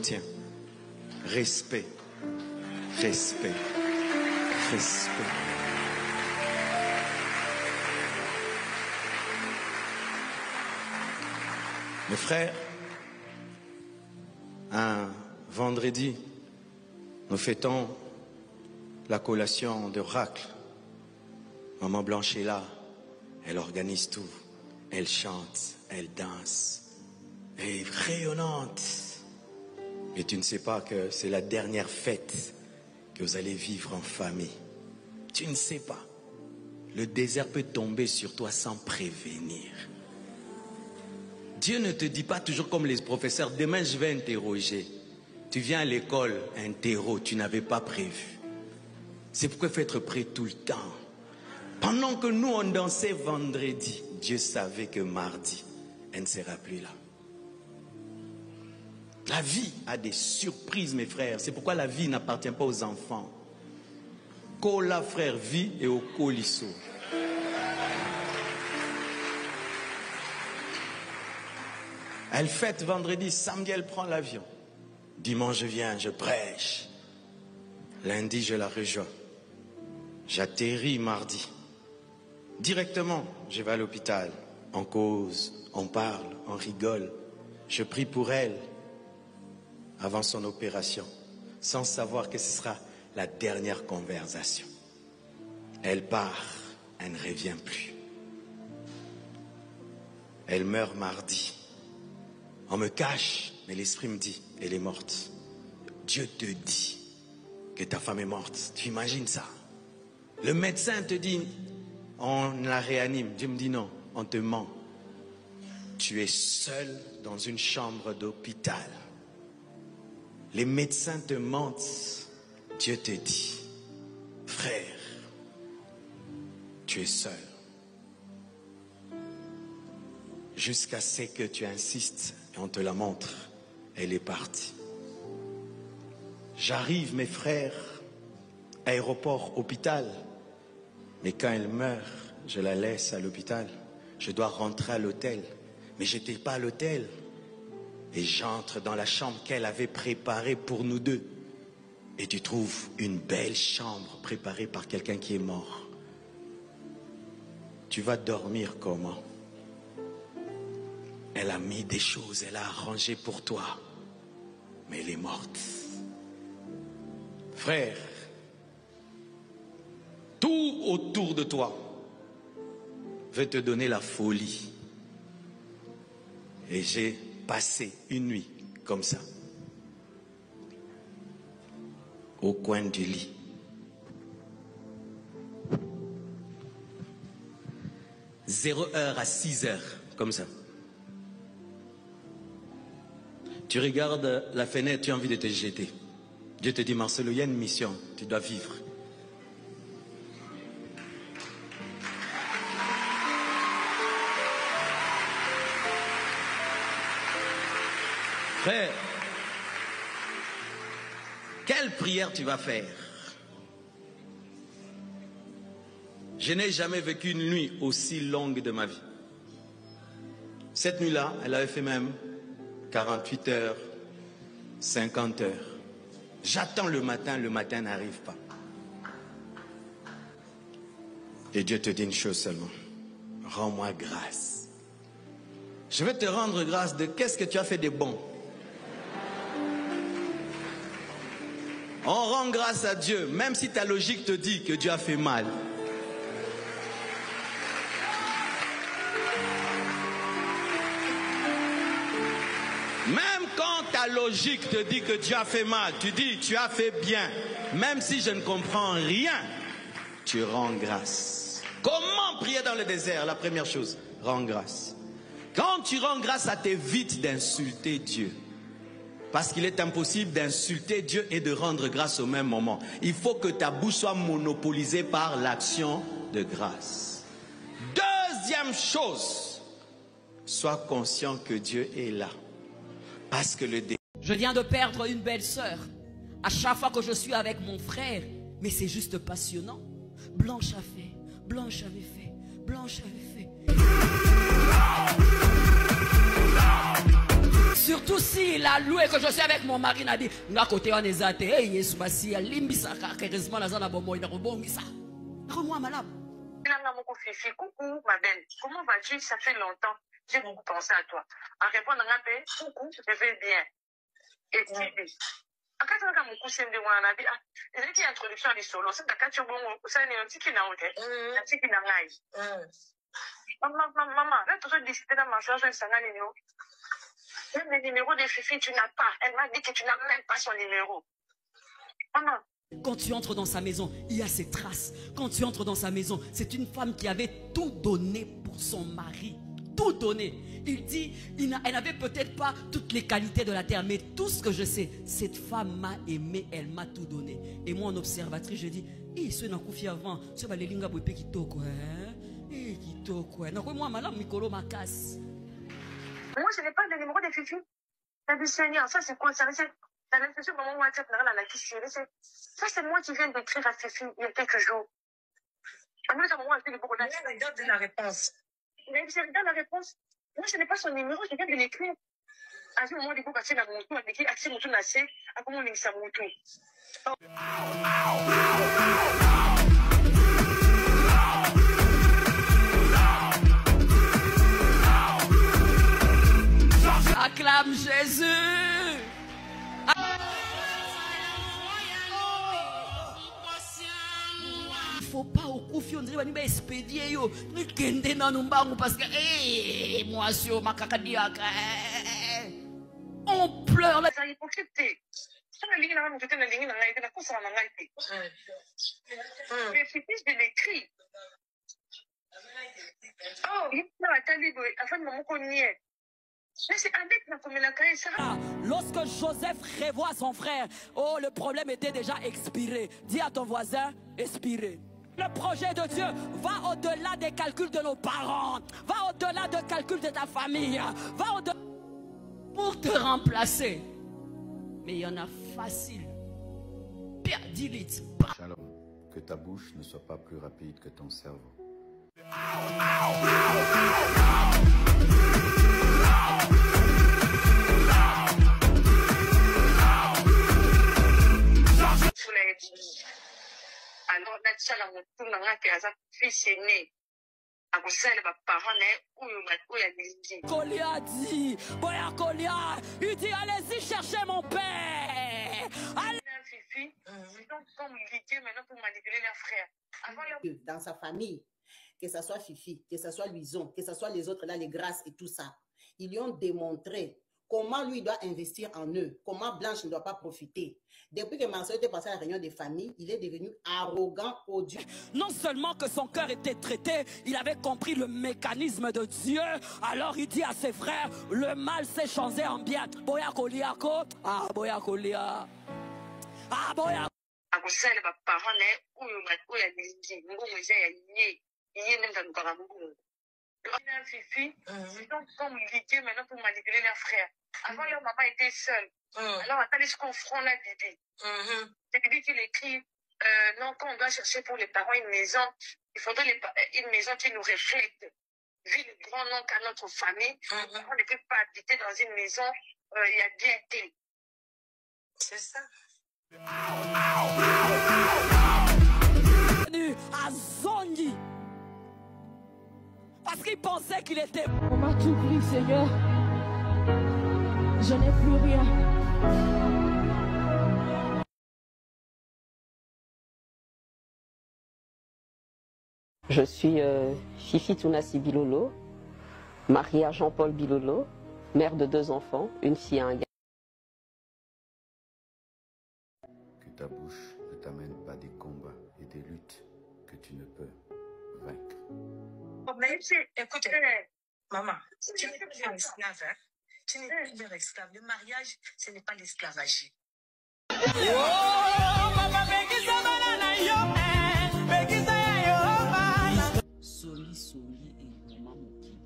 obtient. Respect, respect, respect. Mes frères, un vendredi, nous fêtons la collation d'Oracle. Maman Blanche est là, elle organise tout, elle chante, elle danse, elle est rayonnante. Mais tu ne sais pas que c'est la dernière fête que vous allez vivre en famille. Tu ne sais pas. Le désert peut tomber sur toi sans prévenir. Dieu ne te dit pas toujours comme les professeurs, demain je vais interroger. Tu viens à l'école, interro, tu n'avais pas prévu. C'est pourquoi il faut être prêt tout le temps. Pendant que nous on dansait vendredi, Dieu savait que mardi, elle ne sera plus là. La vie a des surprises, mes frères. C'est pourquoi la vie n'appartient pas aux enfants. Kola frère vit et au colisso. Elle fête vendredi, samedi elle prend l'avion. Dimanche je viens, je prêche. Lundi je la rejoins. J'atterris mardi. Directement, je vais à l'hôpital. On cause, on parle, on rigole. Je prie pour elle avant son opération, sans savoir que ce sera la dernière conversation. Elle part, elle ne revient plus. Elle meurt mardi. On me cache, mais l'esprit me dit, elle est morte. Dieu te dit que ta femme est morte. Tu imagines ça? Le médecin te dit, on la réanime. Dieu me dit non, on te ment. Tu es seul dans une chambre d'hôpital. Les médecins te mentent. Dieu te dit, frère, tu es seul. Jusqu'à ce que tu insistes et on te la montre. Elle est partie. J'arrive, mes frères, aéroport, hôpital. Mais quand elle meurt, je la laisse à l'hôpital. Je dois rentrer à l'hôtel. Mais je n'étais pas à l'hôtel. Et j'entre dans la chambre qu'elle avait préparée pour nous deux. Et tu trouves une belle chambre préparée par quelqu'un qui est mort. Tu vas dormir comment? Elle a mis des choses, elle a arrangé pour toi. Mais elle est morte. Frère, tout autour de toi veut te donner la folie. Et j'ai passé une nuit comme ça, au coin du lit. « 0 heure à 6 heures, comme ça. Tu regardes la fenêtre, tu as envie de te jeter. Dieu te dit, Marcelo, il y a une mission, tu dois vivre. Frère, quelle prière tu vas faire? Je n'ai jamais vécu une nuit aussi longue de ma vie. Cette nuit-là, elle avait fait même 48 heures, 50 heures. J'attends le matin n'arrive pas. Et Dieu te dit une chose seulement. Rends-moi grâce. Je vais te rendre grâce de qu'est-ce que tu as fait de bon. On rend grâce à Dieu, même si ta logique te dit que Dieu a fait mal. Même quand ta logique te dit que Dieu a fait mal, tu dis tu as fait bien. Même si je ne comprends rien, tu rends grâce. Comment prier dans le désert? La première chose, rends grâce. Quand tu rends grâce, ça t'évite d'insulter Dieu. Parce qu'il est impossible d'insulter Dieu et de rendre grâce au même moment. Il faut que ta bouche soit monopolisée par l'action de grâce. Deuxième chose, sois conscient que Dieu est là. Parce que je viens de perdre une belle sœur. À chaque fois que je suis avec mon frère, mais c'est juste passionnant. Blanche a fait, Blanche avait fait, Blanche avait fait. surtout s'il a loué que je suis avec mon mari, n'a dit, n'a côté on est athée, hey, Yesu Basi, limbisa, heureusement, la zone a bon, il a rebondisa. Rends-moi malade. Coucou, ma belle. Comment vas-tu? Ça fait longtemps. J'ai beaucoup pensé à toi. En répondant à un peu, coucou, je vais bien. Et tu dis, en cas de mon cousin de moi, on a dit, ah, il y a une introduction à l'isolo. C'est quand tu as un petit qui n'a pas été. Un petit qui n'a pas été. Maman, là, tu as discuté dans ma charge, ça n'a numéro. Même le numéro de Fifi, tu n'as pas. Elle m'a dit que tu n'as même pas son numéro. Maman. Quand tu entres dans sa maison, il y a ses traces. Quand tu entres dans sa maison, c'est une femme qui avait tout donné pour son mari. Tout donné. Il dit, elle n'avait peut-être pas toutes les qualités de la terre, mais tout ce que je sais, cette femme m'a aimé, elle m'a tout donné. Et moi, en observatrice, je dis, ce n'est pas avant, ce n'est pas les linga bouépé qui toko, hein? Qui toko, hein? Moi, madame, Mikolo ma casse. Moi, je n'ai pas de numéro de Fifi. T'as dit, Seigneur, ça c'est quoi? Ça c'est moment où WhatsApp n'a la question. Ça, c'est moi qui viens d'écrire à Fifi il y a quelques jours. Moi, c'est moi qui regarde la réponse. Mais je regarde la réponse. Moi, je n'ai pas son numéro, je viens de l'écrire. À ce moment, il faut passer la moto, avec qui accès moto nassé, à comment on est sa moto. Acclame Jésus. Il ne faut pas au coufi, on dirait que expédier yo. Nous kende dans nous bango parce que moi sur ma cacadiaque. On pleure là. Ça hypocrite. Ça la ligne là, on était la ligne là, il était la course à la maille. Mais c'est plus de l'écrit. Oh, il y a un talibé, afin de me connaître. Mais c'est avec la communauté, ça. Lorsque Joseph revoit son frère, oh, le problème était déjà expiré. Dis à ton voisin, expiré. Le projet de Dieu va au-delà des calculs de nos parents, va au-delà des calculs de ta famille, va au-delà pour te remplacer. Mais il y en a facile. Pierre, dis-le. Shalom, que ta bouche ne soit pas plus rapide que ton cerveau. Alors, là, on tourne à un fils aîné. À vous seul, les parents, où il y a des Colia dit, Boya Colia, il dit allez-y chercher mon père. Allez. Fifi, donc comme l'idée maintenant pour manipuler leurs frères. Dans sa famille, que ce soit Fifi, que ce soit Luison, que ce soit les autres là, les grâces et tout ça, ils lui ont démontré comment lui doit investir en eux, comment Blanche ne doit pas profiter. Depuis que Marcel était passé à la réunion des familles, il est devenu arrogant, odieux. Non seulement que son cœur était traité, il avait compris le mécanisme de Dieu. Alors il dit à ses frères, le mal s'est changé en bien. Boya Koliako, ah Boya Kolia, ah Boya. À vous seul, les parents, où il y a des Fifi, donc comme l'idée maintenant pour manipuler leurs frères. Avant, leur maman était seule. Alors, attendez ce qu'on front là, Bibi. C'est Bibi qui l'écrit, non, quand on doit chercher pour les parents une maison, il faudrait une maison qui nous reflète. Vu le grand nom qu'a notre famille, on ne peut pas habiter dans une maison, il y a bien été. C'est ça. À Zongi. Parce qu'il pensait qu'il était... On m'a tout pris, Seigneur. Je n'ai plus rien. Je suis Fifi Tounassi Bilolo, mariée à Jean-Paul Bilolo, mère de 2 enfants, une fille et un gars. Que ta bouche ne t'amène pas des combats et des luttes que tu ne peux vaincre. Mais écoute, maman, tu n'es plus un esclave, hein? Tu n'es plus un esclave. Le mariage, ce n'est pas l'esclavagie. Soli soli et boma moki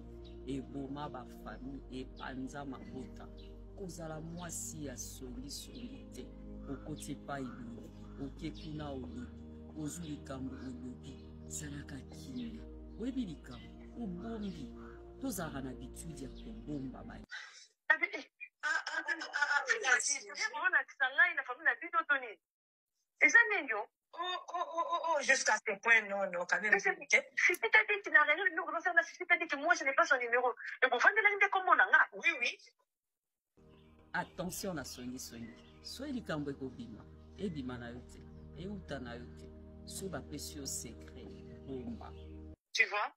et boma ba famille et panza mabota. Kozala mwasi ya soli soli te. Okote pa ibi, okekuna olobi, ozuli kambo olobi, salaka kimia. Webi likambo, ubombi, tozala na habitude ya kobomba baye. la famille n'a plus d'autonomie. Et ça, Nino. Oh, jusqu'à ce point, non, quand même. Si tu t'as dit que tu n'as rien, si tu t'as dit que moi, je n'ai pas son numéro. Et pour faire de l'année comme on a. Oui. Attention à Soni. Soyez les camboués bima. Et bima na yote. Et outa na yote. Sur la précieuse secret. Bomba. Tu vois?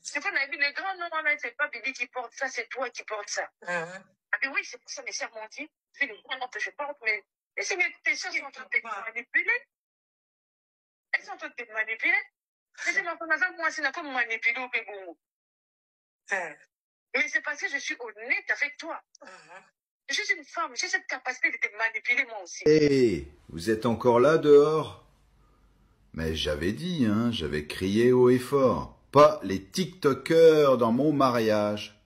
C'est pas les grands noms, c'est pas Bibi qui porte ça, c'est toi qui portes ça. Ah, mais oui, c'est pour ça, mes sœurs m'ont dit, c'est les grands noms que je porte, mais c'est tes sœurs sont en train de te manipuler. Elles sont en train de te manipuler. Mais c'est ma femme, moi, c'est pas manipuler au Pégou. Mais c'est parce que je suis honnête avec toi. Je suis une femme, j'ai cette capacité de te manipuler moi aussi. Hé, vous êtes encore là dehors? Mais j'avais dit, hein, j'avais crié haut et fort. Pas les TikTokers dans mon mariage.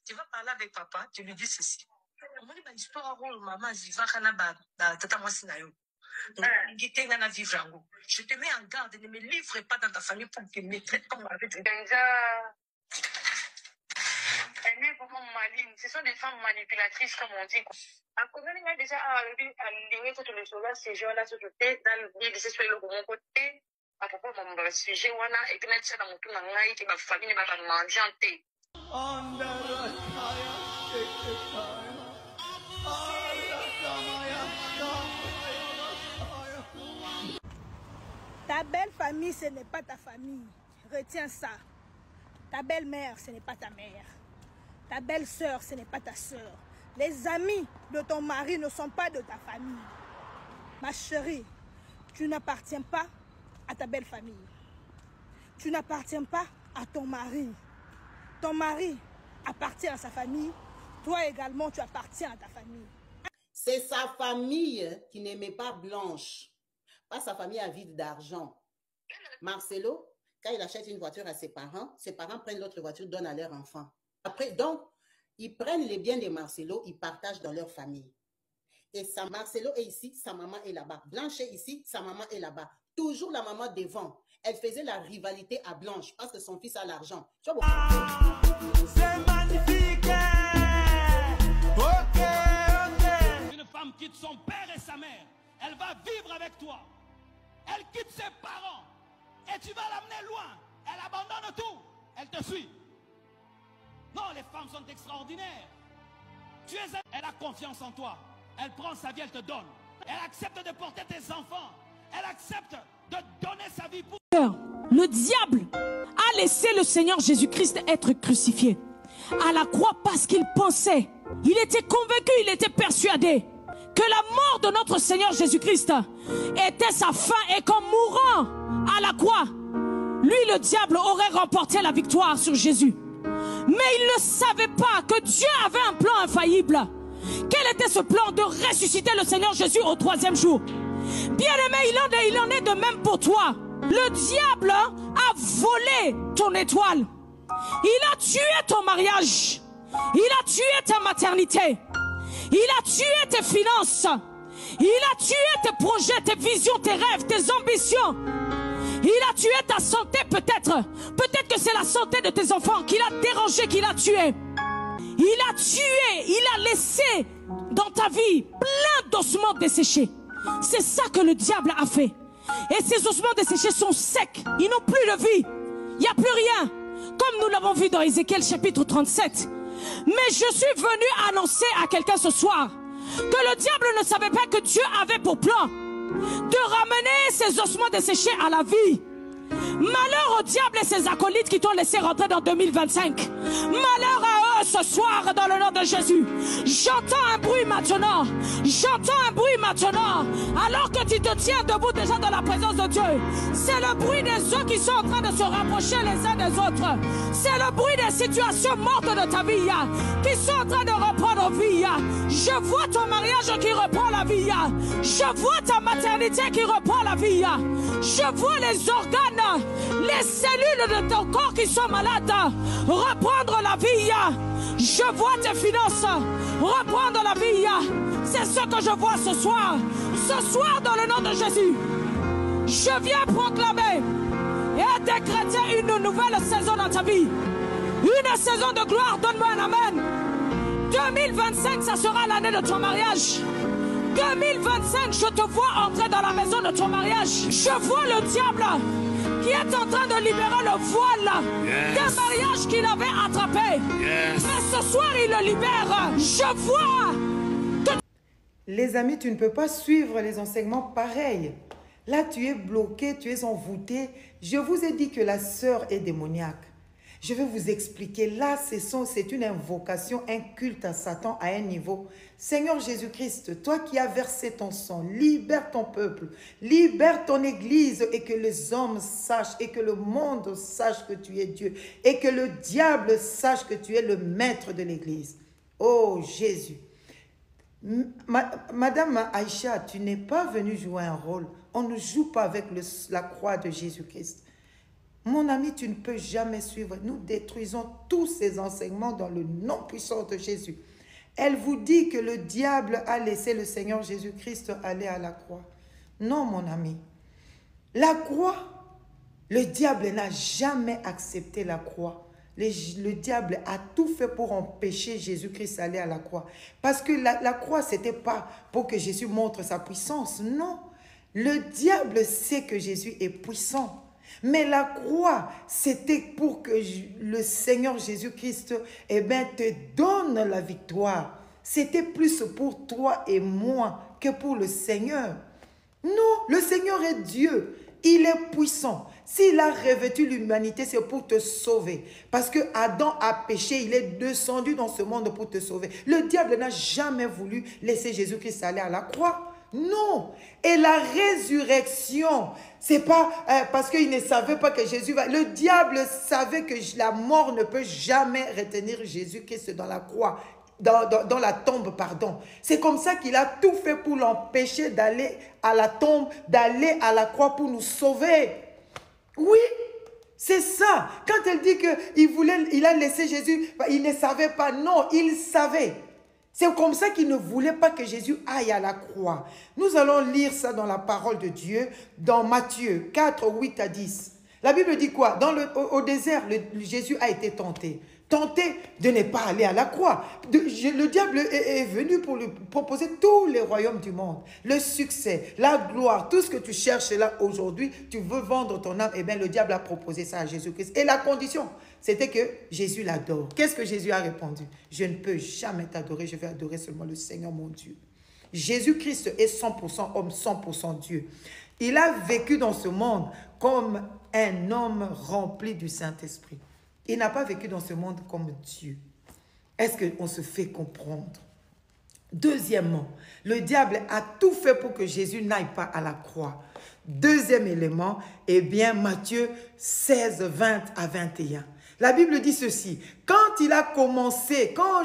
Tu vas parler avec papa, tu lui dis ceci. Je te mets en garde, ne me livre pas dans ta famille pour que me traite comme avec ce sont des femmes manipulatrices, comme on dit. À combien il y a déjà aligné sur le solar, ces gens-là, sur le thé, dans le lit, c'est sur le bon côté. À propos de mon sujet, on a été mettre ça dans mon tour, que ma famille va manger en thé. Ta belle famille, ce n'est pas ta famille. Retiens ça. Ta belle-mère, ce n'est pas ta mère. Ta belle-sœur, ce n'est pas ta sœur. Les amis de ton mari ne sont pas de ta famille. Ma chérie, tu n'appartiens pas à ta belle famille. Tu n'appartiens pas à ton mari. Ton mari appartient à sa famille. Toi également, tu appartiens à ta famille. C'est sa famille qui n'aimait pas Blanche. Pas sa famille avide d'argent. Marcelo, quand il achète une voiture à ses parents prennent l'autre voiture, donnent à leur enfant. Après, donc, ils prennent les biens de Marcelo, ils partagent dans leur famille. Et Marcelo est ici, sa maman est là-bas. Blanche est ici, sa maman est là-bas. Toujours la maman devant. Elle faisait la rivalité à Blanche parce que son fils a l'argent. C'est magnifique. Ok. Une femme quitte son père et sa mère. Elle va vivre avec toi. Elle quitte ses parents. Et tu vas l'amener loin. Elle abandonne tout. Elle te suit. Non, les femmes sont extraordinaires. Elle a confiance en toi. Elle prend sa vie, elle te donne. Elle accepte de porter tes enfants. Elle accepte de donner sa vie pour... Le diable a laissé le Seigneur Jésus-Christ être crucifié à la croix parce qu'il pensait, il était convaincu, il était persuadé que la mort de notre Seigneur Jésus-Christ était sa fin et qu'en mourant à la croix, lui, le diable, aurait remporté la victoire sur Jésus. Mais il ne savait pas que Dieu avait un plan infaillible. Quel était ce plan? De ressusciter le Seigneur Jésus au 3e jour. Bien-aimé, il en est de même pour toi. Le diable a volé ton étoile. Il a tué ton mariage. Il a tué ta maternité. Il a tué tes finances. Il a tué tes projets, tes visions, tes rêves, tes ambitions. Il a tué ta santé peut-être. Peut-être que c'est la santé de tes enfants qui l'a dérangé, qui l'a tué. Il a tué, il a laissé dans ta vie plein d'ossements desséchés. C'est ça que le diable a fait. Et ces ossements desséchés sont secs. Ils n'ont plus de vie. Il n'y a plus rien. Comme nous l'avons vu dans Ézéchiel chapitre 37. Mais je suis venu annoncer à quelqu'un ce soir que le diable ne savait pas que Dieu avait pour plan de ramener ces ossements desséchés à la vie. Malheur au diable et ses acolytes qui t'ont laissé rentrer dans 2025. Malheur à eux ce soir dans le nom de Jésus. J'entends un bruit maintenant. J'entends un bruit maintenant. Alors que tu te tiens debout déjà dans la présence de Dieu. C'est le bruit des eaux qui sont en train de se rapprocher les uns des autres. C'est le bruit des situations mortes de ta vie qui sont en train de reprendre vie. Je vois ton mariage qui reprend la vie. Je vois ta maternité qui reprend la vie. Je vois les organes, les cellules de ton corps qui sont malades reprendre la vie. Je vois tes finances reprendre la vie. C'est ce que je vois ce soir. Ce soir, dans le nom de Jésus, je viens proclamer et décréter une nouvelle saison dans ta vie. Une saison de gloire. Donne-moi un amen. 2025, ça sera l'année de ton mariage. 2025, je te vois entrer dans la maison de ton mariage. Je vois le diable qui est en train de libérer le voile des mariages qu'il avait attrapé. Mais ce soir, il le libère. Je vois que... Les amis, tu ne peux pas suivre les enseignements pareils. Là, tu es bloqué, tu es envoûté. Je vous ai dit que la sœur est démoniaque. Je vais vous expliquer. Là, c'est une invocation, un culte à Satan à un niveau. Seigneur Jésus-Christ, toi qui as versé ton sang, libère ton peuple, libère ton église et que les hommes sachent et que le monde sache que tu es Dieu et que le diable sache que tu es le maître de l'église. Oh Jésus. Madame Aïcha, tu n'es pas venue jouer un rôle. On ne joue pas avec la croix de Jésus-Christ. Mon ami, tu ne peux jamais suivre. Nous détruisons tous ces enseignements dans le nom puissant de Jésus. Elle vous dit que le diable a laissé le Seigneur Jésus-Christ aller à la croix. Non, mon ami. La croix, le diable n'a jamais accepté la croix. Le diable a tout fait pour empêcher Jésus-Christ d'aller à la croix. Parce que la croix, ce n'était pas pour que Jésus montre sa puissance. Non. Le diable sait que Jésus est puissant. Mais la croix, c'était pour que le Seigneur Jésus-Christ te donne la victoire. C'était plus pour toi et moi que pour le Seigneur. Non, le Seigneur est Dieu. Il est puissant. S'il a revêtu l'humanité, c'est pour te sauver. Parce que Adam a péché, il est descendu dans ce monde pour te sauver. Le diable n'a jamais voulu laisser Jésus-Christ aller à la croix. Non. Et la résurrection, c'est pas parce qu'il ne savait pas que Jésus va... Le diable savait que la mort ne peut jamais retenir Jésus-Christ dans la croix, dans la tombe, pardon. C'est comme ça qu'il a tout fait pour l'empêcher d'aller à la tombe, d'aller à la croix pour nous sauver. Oui, c'est ça. Quand elle dit qu'il a laissé Jésus, il ne savait pas. Non, il savait. C'est comme ça qu'il ne voulait pas que Jésus aille à la croix. Nous allons lire ça dans la parole de Dieu, dans Matthieu 4, 8 à 10. La Bible dit quoi? Au désert, Jésus a été tenté. Tenté de ne pas aller à la croix. Le diable est venu pour lui proposer tous les royaumes du monde. Le succès, la gloire, tout ce que tu cherches là aujourd'hui, tu veux vendre ton âme, eh bien le diable a proposé ça à Jésus-Christ. Et la condition, c'était que Jésus l'adore. Qu'est-ce que Jésus a répondu? Je ne peux jamais t'adorer, je vais adorer seulement le Seigneur mon Dieu. Jésus-Christ est 100% homme, 100% Dieu. Il a vécu dans ce monde comme un homme rempli du Saint-Esprit. Il n'a pas vécu dans ce monde comme Dieu. Est-ce qu'on se fait comprendre? Deuxièmement, le diable a tout fait pour que Jésus n'aille pas à la croix. Deuxième élément, eh bien, Matthieu 16, 20 à 21. La Bible dit ceci, quand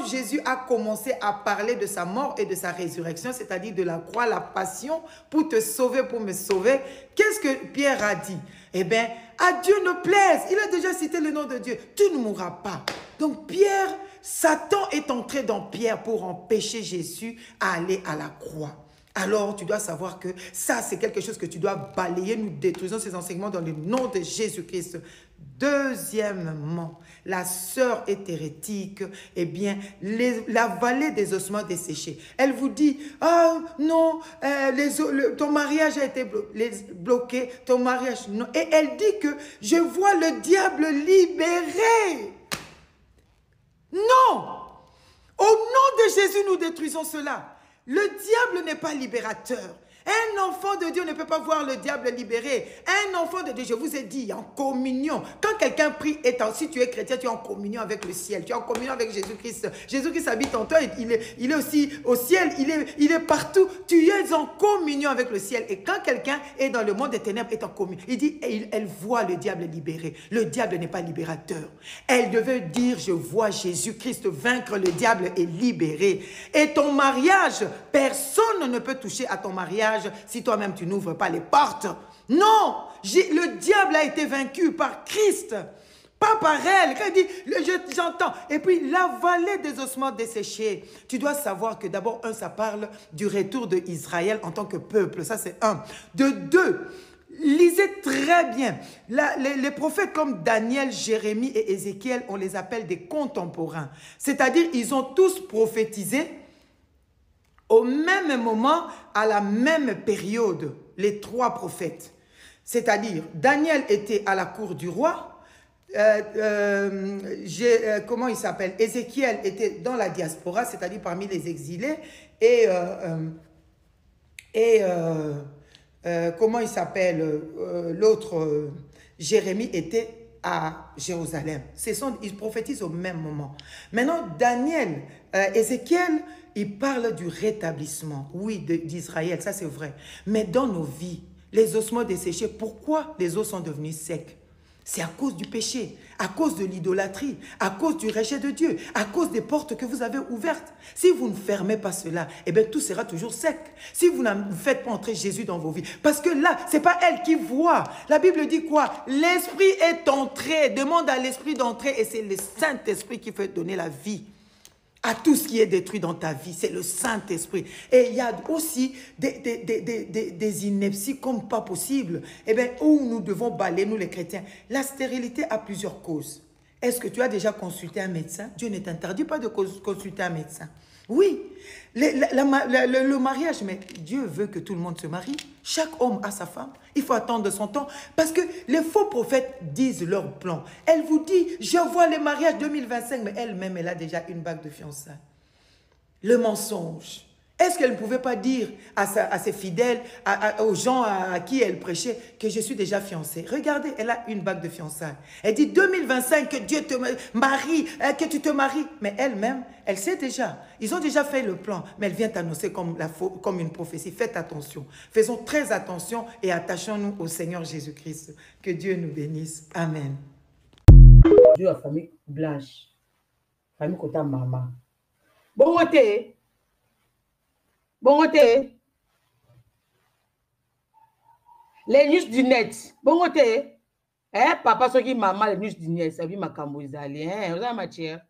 Jésus a commencé à parler de sa mort et de sa résurrection, c'est-à-dire de la croix, la passion, pour te sauver, pour me sauver, qu'est-ce que Pierre a dit? Eh bien, à Dieu ne plaise. Il a déjà cité le nom de Dieu. Tu ne mourras pas. Donc Pierre, Satan est entré dans Pierre pour empêcher Jésus à aller à la croix. Alors, tu dois savoir que ça, c'est quelque chose que tu dois balayer. Nous détruisons ces enseignements dans le nom de Jésus-Christ. Deuxièmement, la sœur est hérétique, eh bien, la vallée des ossements desséchés. Elle vous dit, ah non, ton mariage a été bloqué, ton mariage, non. Et elle dit que je vois le diable libéré. Non! Au nom de Jésus, nous détruisons cela. Le diable n'est pas libérateur. Un enfant de Dieu ne peut pas voir le diable libéré. Un enfant de Dieu, je vous ai dit, en communion. Quand quelqu'un prie, si tu es chrétien, tu es en communion avec le ciel. Tu es en communion avec Jésus-Christ. Jésus-Christ habite en toi. Il est aussi au ciel. Il est partout. Tu es en communion avec le ciel. Et quand quelqu'un est dans le monde des ténèbres, est en communion, il dit, elle voit le diable libéré. Le diable n'est pas libérateur. Elle devait dire, je vois Jésus-Christ vaincre le diable et libérer. Et ton mariage, personne ne peut toucher à ton mariage si toi-même tu n'ouvres pas les portes. Non, le diable a été vaincu par Christ, pas par elle. Quand il dit, j'entends. Et puis la vallée des ossements desséchés. Tu dois savoir que d'abord, ça parle du retour d'Israël en tant que peuple. Ça, c'est un. De deux, Lisez très bien. Les prophètes comme Daniel, Jérémie et Ézéchiel, on les appelle des contemporains. C'est-à-dire, ils ont tous prophétisé au même moment, à la même période, les 3 prophètes. C'est-à-dire, Daniel était à la cour du roi. Comment il s'appelle? Ézéchiel était dans la diaspora, c'est-à-dire parmi les exilés. Comment il s'appelle? L'autre, Jérémie, était à Jérusalem. Ils prophétisent au même moment. Maintenant, Daniel, Ézéchiel, il parle du rétablissement, oui, d'Israël, ça c'est vrai. Mais dans nos vies, les ossements desséchés, pourquoi les os sont devenus secs? C'est à cause du péché, à cause de l'idolâtrie, à cause du rejet de Dieu, à cause des portes que vous avez ouvertes. Si vous ne fermez pas cela, eh bien tout sera toujours sec. Si vous ne faites pas entrer Jésus dans vos vies, parce que là, ce n'est pas elle qui voit. La Bible dit quoi? L'Esprit est entré, demande à l'Esprit d'entrer et c'est le Saint-Esprit qui fait donner la vie à tout ce qui est détruit dans ta vie. C'est le Saint-Esprit. Et il y a aussi des inepties comme pas possible. Eh bien, où nous devons balayer, nous les chrétiens. La stérilité a plusieurs causes. Est-ce que tu as déjà consulté un médecin? Dieu ne t'interdit pas de consulter un médecin. Oui, le mariage, mais Dieu veut que tout le monde se marie. Chaque homme a sa femme. Il faut attendre son temps. Parce que les faux prophètes disent leur plan. Elle vous dit, je vois le mariage 2025, mais elle-même, elle a déjà une bague de fiançailles. Le mensonge. Est-ce qu'elle ne pouvait pas dire à ses fidèles, aux gens à qui elle prêchait, que je suis déjà fiancée? Regardez, elle a une bague de fiançailles. Elle dit 2025, que Dieu te marie, que tu te maries. Mais elle-même, elle sait déjà. Ils ont déjà fait le plan, mais elle vient t'annoncer comme une prophétie. Faites attention. Faisons très attention et attachons-nous au Seigneur Jésus-Christ. Que Dieu nous bénisse. Amen. Dieu a famille blanche. Famille Kota Mama. Bon côté. Bon côté. Les news du net. Bon côté. Papa, ce qui maman, les news du net, ça vit ma cambozali. Vous avez ma chère.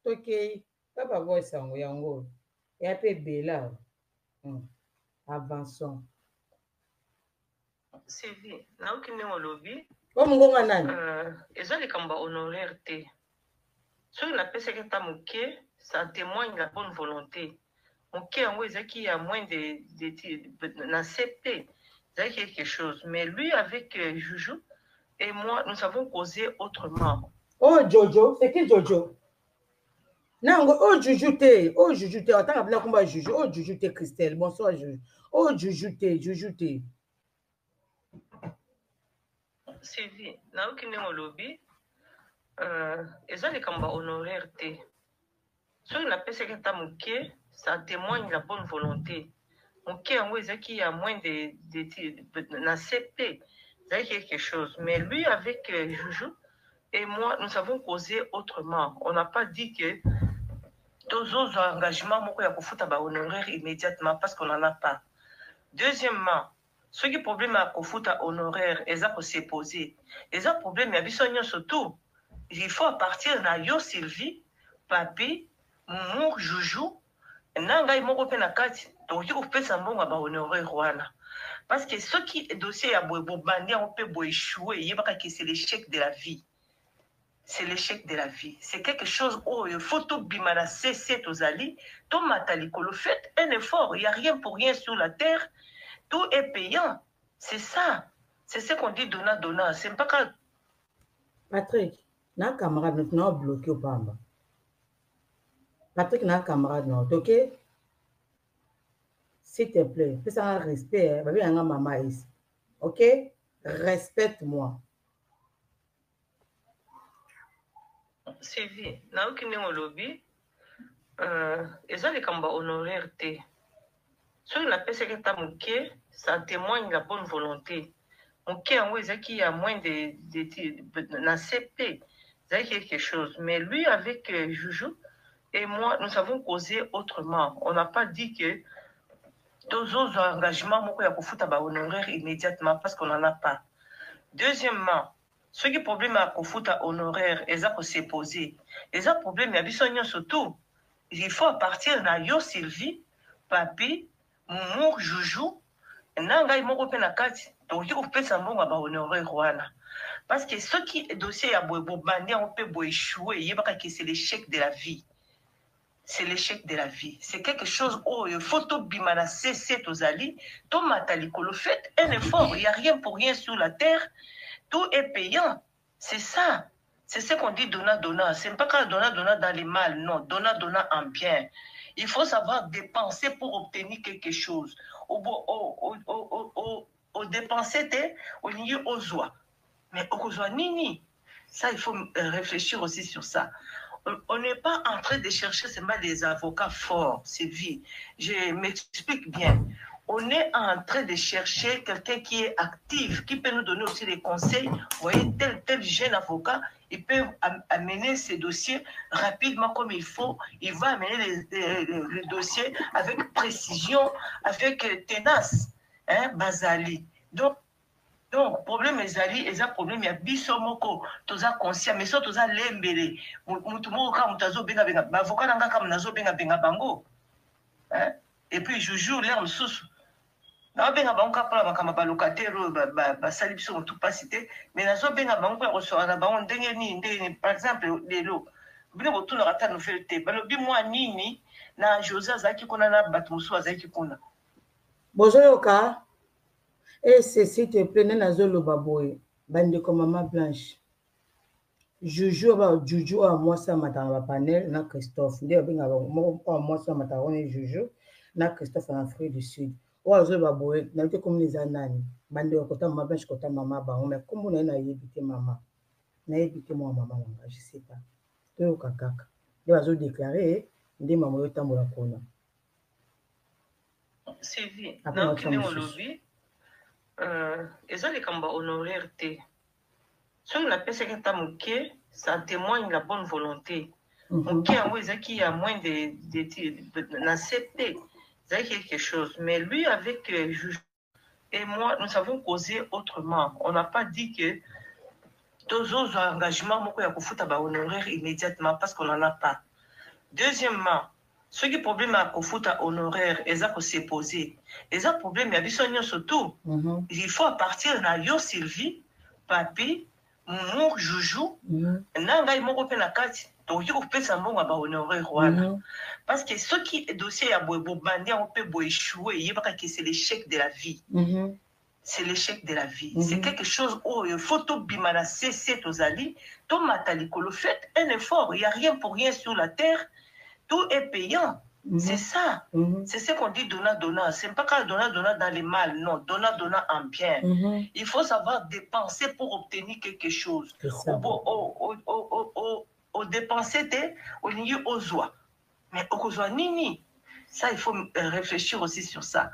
Ok. Papa, voit ça, on yango. Et un peu bella. Avançons. C'est vrai. Là où on est au lobby. Comme on a nan. Ils ont les combats honoraires. Ce qu'on appelle ce que tu as moqué, ça témoigne de la bonne volonté. Ok, en vrai, il y a moins de dans CP, il y a quelque chose. Mais lui, avec Joujou et moi, nous avons causé autrement. Oh, Jojo, c'est qui Jojo? Non, oh, Joujou, oh, Joujou, attends, là, comment Joujou? Oh, Joujou, Christelle, bonsoir, Joujou. Oh, Joujou, Joujou. C'est vrai. Là où on est au lobby, ils ont les combats honoraires. Ce qu'on appelle ce que tu as moqué, ça témoigne de la bonne volonté. Ok, en vrai, il y a moins dans CP, il y a quelque chose. Mais lui, avec Joujou et moi, nous avons causé autrement. On n'a pas dit que tous nos engagements, il faut honoraire immédiatement parce qu'on n'en a pas. Deuxièmement, ce qui est problème à Kofuta honoraire, ils ont se posé. Ils ont problème à Bissonnion surtout. Il faut partir de Yo Sylvie, Papi, Moumou, Joujou, Nangai Moko Penakati, donc il faut faire ça honoraire Rwanda. Parce que ce qui est dossier à Bobandi, on peut échouer, il y a que c'est l'échec de la vie. C'est l'échec de la vie. C'est quelque chose où il faut tout bimana cesser aux alliés, tout mataliko. Le fait un effort, il n'y a rien pour rien sur la terre. Tout est payant. C'est ça. C'est ce qu'on dit donnant. C'est pas que... Patrick, n'a camarade nous bloqué au Bamba. Patrick n'a camarade non, ok? S'il te plaît, fais ça un respect. Maman ici. Ok? Respecte-moi. C'est vrai. Là où on est au lobby, ils ont les combats honoraires. Ce qu'on appelle ce que tu as moqué, ça témoigne de la bonne volonté. Ok, en vrai, il y a moins dans CP, il y a quelque chose. Mais lui, avec Joujou et moi, nous avons causé autrement. On n'a pas dit que tous nos engagements, il faut honoraire immédiatement parce qu'on n'en a pas. Deuxièmement, ce qui est problème à Kofuta honoraire, ils ont se posé. Ils ont problème à Bissonnion surtout. Il faut partir de Yo Sylvie, Papi, Moumou, Joujou, Nangai Moko Penakati, Donc, il faut faire ça, honorer Rwanda. Parce que ce qui est dossier à Bobandé, on peut échouer. Il y a que c'est l'échec de la vie. C'est l'échec de la vie. C'est quelque chose où il faut tout bimana cesser aux alliés. Tout matalikolo. Faites un effort. Il n'y a rien pour rien sur la terre. Tout est payant. C'est ça. C'est ce qu'on dit donna. Ce n'est pas quand donna dans les mal. Non, donna en bien. Il faut savoir dépenser pour obtenir quelque chose. Au dépenser, au niveau aux joies. Mais au joie nini. Ça, il faut réfléchir aussi sur ça. On n'est pas en train de chercher seulement des avocats forts, c'est vie. Je m'explique bien. On est en train de chercher quelqu'un qui est actif, qui peut nous donner aussi des conseils. Vous voyez, tel jeune avocat, il peut amener ses dossiers rapidement comme il faut. Il va amener les dossiers avec précision, avec tenace, hein, Bazali. Donc, problème ezali, eza problème ya biso moko, toza conscient, mais so toza lembele, mutu moko ka mutazo benga, bavoka nanga ka mnazo benga bango. Hein? Et puis, joujou, l'air msusu. Na benga bango ka pala makama ba locataire, ba sali biso mutu pas cité, mais nazo benga bango ko recevoir na bango ndenge ni, par exemple, lelo. Bino botu na rata no faire te, balobi moi nini na José azaki kuna na batu musu azaki kuna. Bozo yoka. Et c'est s'il te plaît, Nazolo Baboy, bande comme Maman Blanche. Juju à moi, ça m'a dans panel, na Christophe. Moi, ça m'a dans Juju, na Christophe en Afrique du Sud. Ou à Zolo Baboy, n'a été comme les anani. Bande au côté Maman Blanche, côté Maman Baron. Mais comme on a évité Maman, n'a évité moi, Maman, je sais pas. Tu es au caca. Il va se déclarer, des mamans, il tambour la kona. C'est vie. Dans le lobby. Ils les combats honoraires. Sur la personne qui ça témoigne la bonne volonté. Qui a moins d'accepter quelque chose. Mais lui, avec juge et moi, nous avons causé autrement. On n'a pas dit que tous les engagements, il faut honoraire immédiatement parce qu'on n'en a pas. Deuxièmement, ce qui est problème à Kofuta honoraire, ils ont se poser. Ils ont problème à Bissonio surtout. Il faut partir de Yo Sylvie, Papi, Moumou, Joujou, Nanga et Moko Penakati. Donc, il faut faire ça honoraire Rwanda. Parce que ce qui est dossier à Bobandé, on peut échouer. Il y a pas que c'est l'échec de la vie. C'est l'échec de la vie. C'est quelque chose où il faut tout bimana cesser aux alliés. Tout matalikolo. Faites un effort. Il n'y a rien pour rien sur la terre. Tout est payant. C'est ça. C'est ce qu'on dit donna. Ce n'est pas quand donna dans les mal. Non, donna en bien. Il faut savoir dépenser pour obtenir quelque chose. Au dépenser, au niveau aux joies. Mais aux joies, nini. Ça, il faut réfléchir aussi sur ça.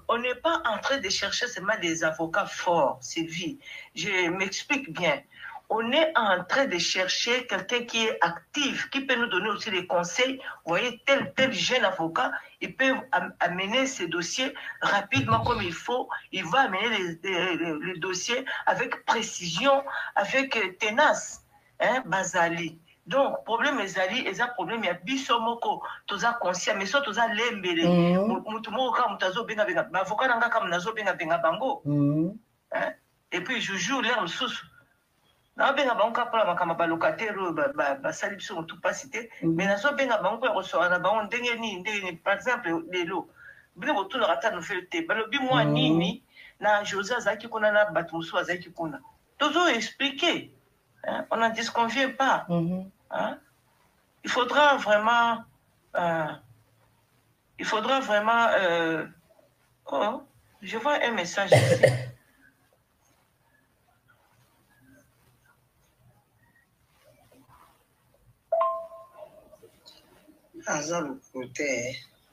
On n'est pas en train de chercher seulement des avocats forts, Sylvie. Je m'explique bien. On est en train de chercher quelqu'un qui est actif, qui peut nous donner aussi des conseils. Vous voyez, tel jeune avocat, il peut amener ses dossiers rapidement comme il faut. Il va amener les dossiers avec précision, avec tenace. Hein, Bazali. Donc, problème ezali, eza problème ya biso moko, toza conscient, mais so toza lembele. Mutu moko ka mutazo benga, bavoka nanga ka mnazo benga bango. Et puis, joujou l'air msusu. Na benga bango ka pala makama ba locataire ba sali biso tout pas cité, mais nazo benga bango ko recevoir na bango ndenge ni, par exemple lelo. Bino botu na rata no faire te, balobi moi nini na José azaki kuna na batu musu azaki kuna. Tozo expliquer. Hein? On n'en disconvient pas. Hein? Il faudra vraiment... Oh, je vois un message ici.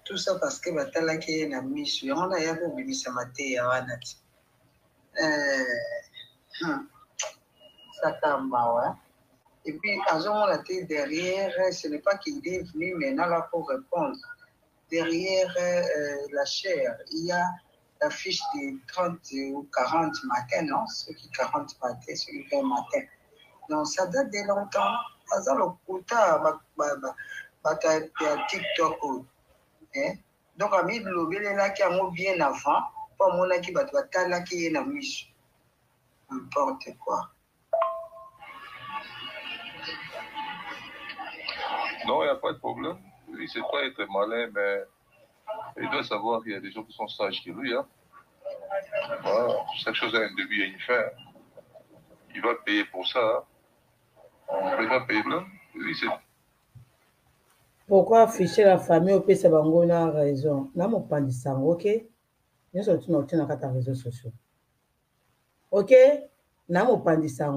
Tout ça parce que Batala qui est ami, on a eu oublié sa maté à Wanati. Et puis, on a été derrière, ce n'est pas qu'il est venu maintenant là pour répondre. Derrière la chair, il y a la fiche de 30 ou 40 matins, non? Ceux qui 40 matins, ceux qui 20 matins. Donc, ça date de longtemps. Ça le quota, TikTok. Donc, ami de l'obéle là qui a bien avant, Pas mon qui va te qui est la miche. N'importe quoi. Non, il n'y a pas de problème. Il ne sait pas être malin, mais il doit savoir qu'il y a des gens qui sont sages que lui. Hein. Voilà. Chaque chose a un début et une fin. Il va payer pour ça. Hein. Il va payer là. Oui, c'est... Pourquoi afficher la famille au pays, c'est a raison. N'a pas dit ça, ok? Nous sommes tous dans les réseaux sociaux. Ok? N'a pas dit ça.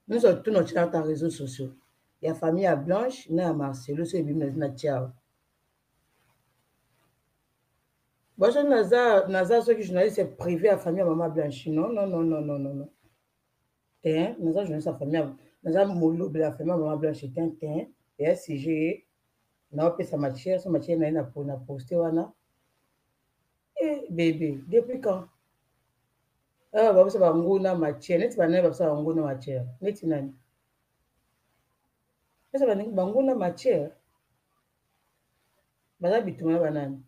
Nous sommes tous dans les réseaux sociaux. Il y a famille à Blanche, il y a Marcelo, c'est bien na Tiao. Moi, je Nazar, ceux qui journalistes, c'est privé à famille à Maman Blanche. Non. Hein? Nazar, journaliste à famille à Nazar Molo, la famille à Maman Blanche, c'est un teint. Et SCG, n'a pas sa matière, n'a pas posté, wana. Eh, bébé, depuis quand? Ah, bah, ça va ngona matière. N'est-ce pas, n'a pas ça ngona matière. N'est-ce pas? Est-ce que bangona matière baza bituma banane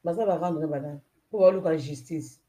baza ba rendre banane pour voir la justice